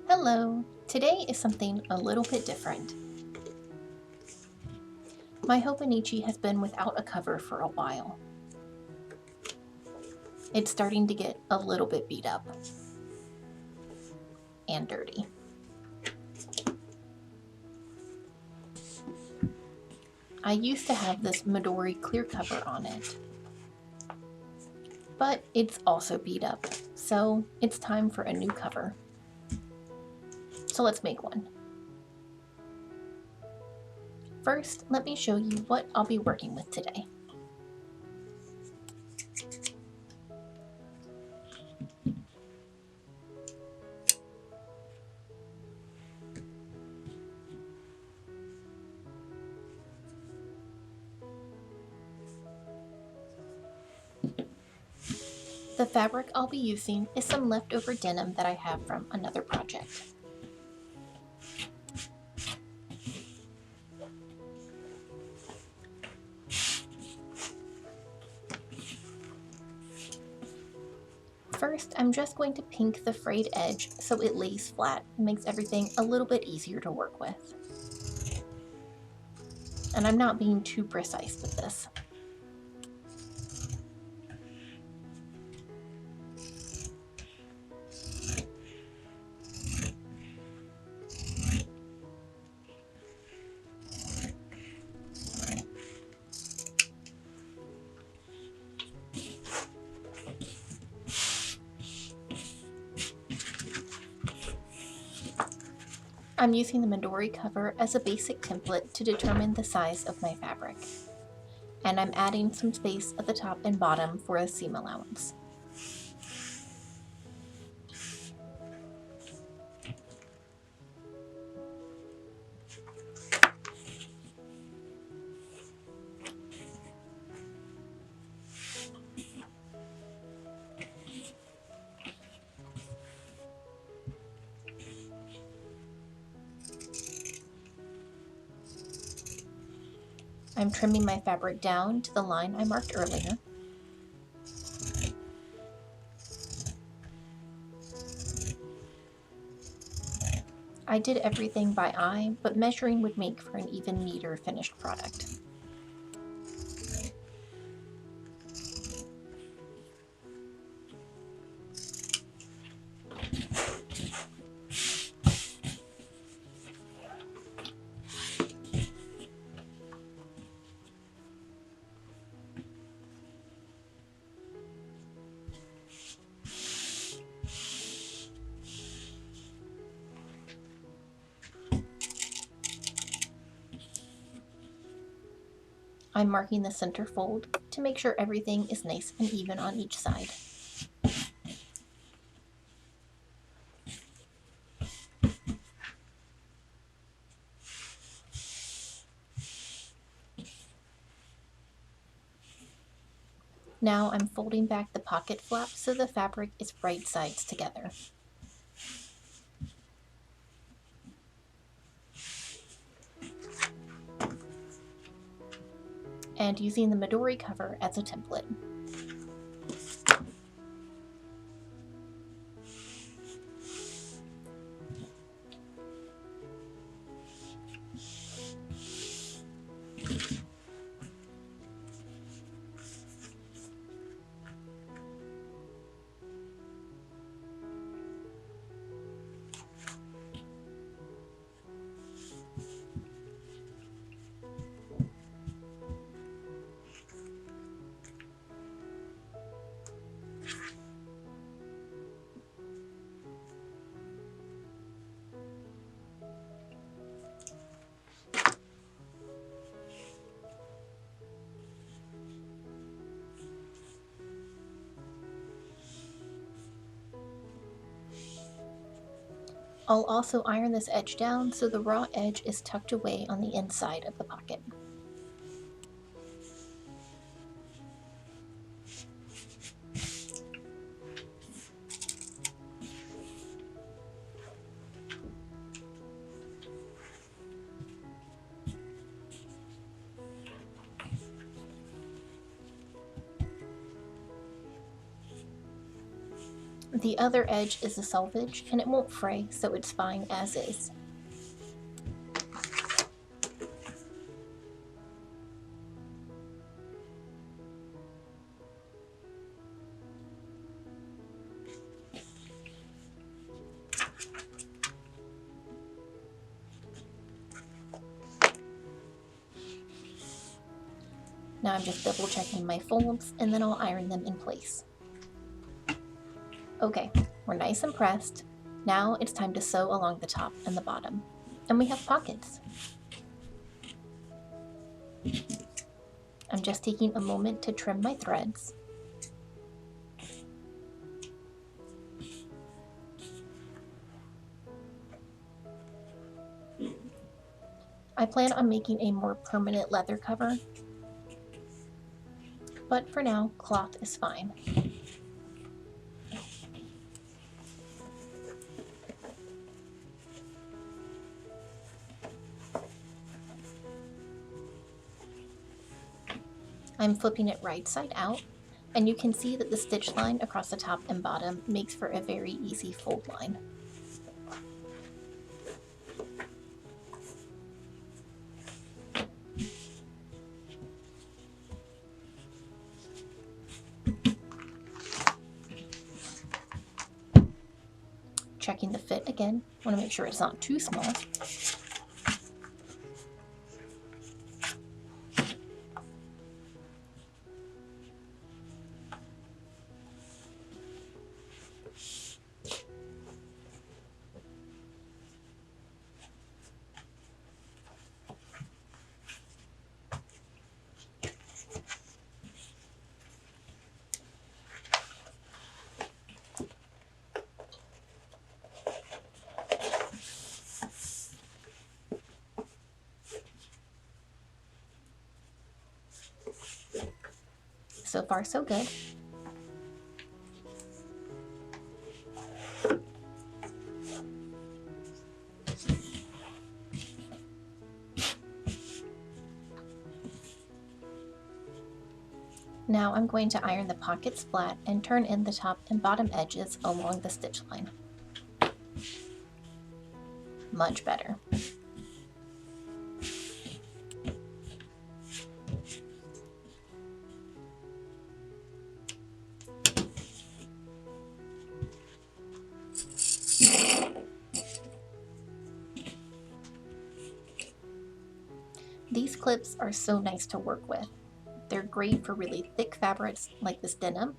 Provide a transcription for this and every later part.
Hello! Today is something a little bit different. My Hobonichi has been without a cover for a while. It's starting to get a little bit beat up and dirty. I used to have this Midori clear cover on it, but it's also beat up, so it's time for a new cover. So let's make one. First, let me show you what I'll be working with today. The fabric I'll be using is some leftover denim that I have from another project. First, I'm just going to pink the frayed edge so it lays flat and makes everything a little bit easier to work with. And I'm not being too precise with this. I'm using the Midori cover as a basic template to determine the size of my fabric. And I'm adding some space at the top and bottom for a seam allowance. I'm trimming my fabric down to the line I marked earlier. I did everything by eye, but measuring would make for an even neater finished product. I'm marking the center fold to make sure everything is nice and even on each side. Now I'm folding back the pocket flap so the fabric is right sides together. And using the Midori cover as a template. I'll also iron this edge down so the raw edge is tucked away on the inside of the pocket. The other edge is a selvage and it won't fray, so it's fine as is. Now I'm just double checking my folds and then I'll iron them in place. Okay, we're nice and pressed. Now it's time to sew along the top and the bottom. And we have pockets. I'm just taking a moment to trim my threads. I plan on making a more permanent leather cover, but for now, cloth is fine. I'm flipping it right side out, and you can see that the stitch line across the top and bottom makes for a very easy fold line. Checking the fit again, want to make sure it's not too small. So far, so good. Now I'm going to iron the pockets flat and turn in the top and bottom edges along the stitch line. Much better. These clips are so nice to work with. They're great for really thick fabrics like this denim,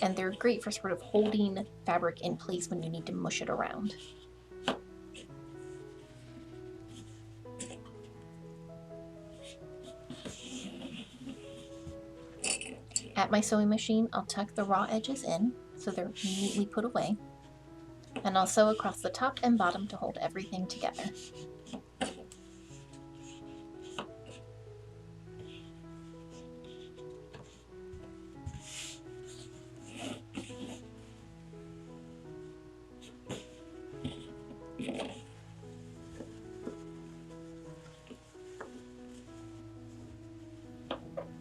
and they're great for sort of holding fabric in place when you need to mush it around. At my sewing machine, I'll tuck the raw edges in so they're neatly put away, and I'll sew across the top and bottom to hold everything together.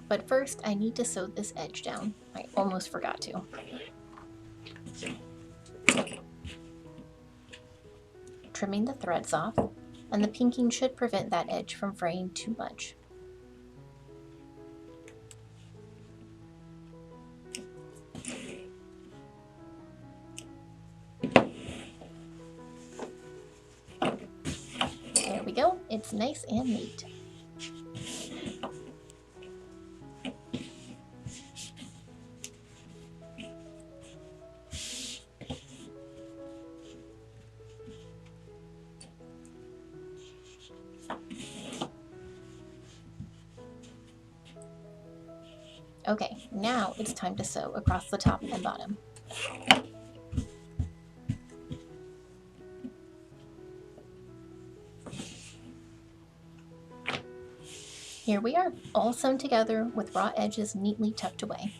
But first, I need to sew this edge down. I almost forgot to. Trimming the threads off, and the pinking should prevent that edge from fraying too much. There we go, it's nice and neat. Okay, now it's time to sew across the top and bottom. Here we are, all sewn together with raw edges neatly tucked away.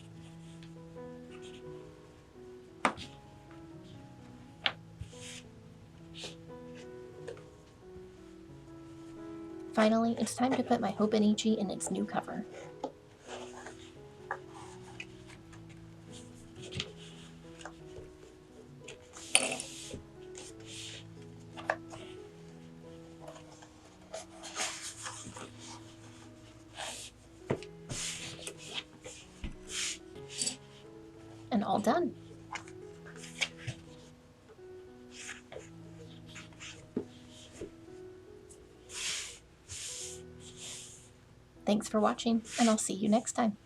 Finally, it's time to put my Hobonichi in its new cover. all done. Thanks for watching, and I'll see you next time.